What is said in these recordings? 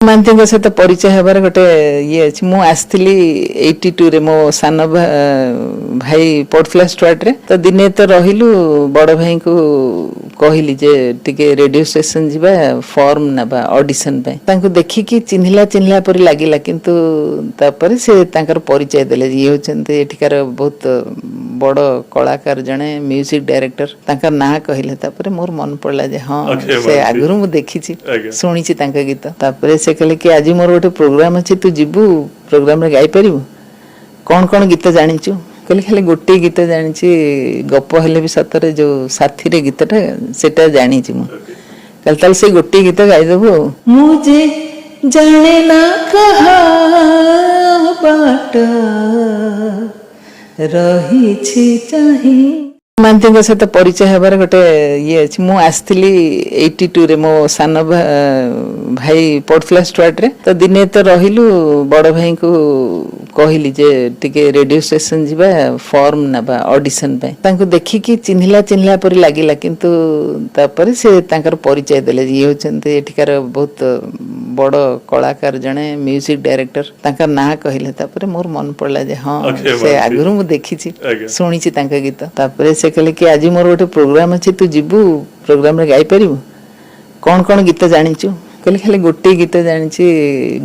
महांती सहित परिचय हबार गोटे ये अच्छी मु आसली 82 रे मो सान भाई पढ़ुला स्टुआर्ट रे तो दिने तो रहिलु बड़ भाई को कहली जे टिके रेडियो स्टेशन जीवा फॉर्म नबा ऑडिशन पे तांको देखि कि चिन्हिला चिन्हिला परि लागिला किंतु तापर से तांकर परिचय देले ये होचंते एठिकार बहुत बड़ कलाकार जने म्यूजिक डायरेक्टर तांकर ना कहले तापर मोर मन पड़ला जे हां से आगुरु मु देखि छी सुनी छी तांका गीत तापर से कहले कि आज मोर गोटे प्रोग्राम अछि तू जीबू प्रोग्राम रे गाई परिबू कौन कौन गीत जानिचू कहले खाली गोटे गीत जानिची गप हेले भी सतरे जो साथी रे गीतटा सेटा जानिची मु कहले ताल से गोटे गीत गाई देबू मुझे जाने ना कहा बाट रही छी चाही महांती सहित परिचय हबार गोटे ये अच्छी मु आसली 82 रे मो सान भाई पढ़ुला स्टुआर्ट रे तो दिने तो रहिलु बड़ भाई को कहली जे टिके रेडियो स्टेशन जीवा फॉर्म नबा ऑडिशन पे तांको देखि कि चिन्हिला चिन्हिला परि लागिला किंतु तापर से तांकर परिचय देले ये होचंते एठिकार बहुत बड़ कलाकार जने म्यूजिक डायरेक्टर तांका ना कहले तापर मोर मन पड़ला जे हां से आगुरु मु देखि छी सुनी छी तांका गीत तापर से कहले कि आज मोर गोटे प्रोग्राम अछि तू जीबू प्रोग्राम रे गाई परिबू कौन कौन गीत जानिचू कहले खाली गोटे गीत जानिची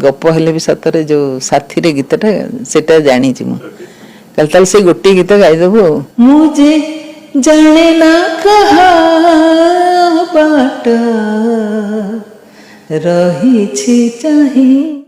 गप हेले भी सतरे जो साथी रे गीतटा सेटा जानिची मु कहले ताल से गोटे गीत गाई देबू मुझे जाने ना कहा बाट रही छी चाही।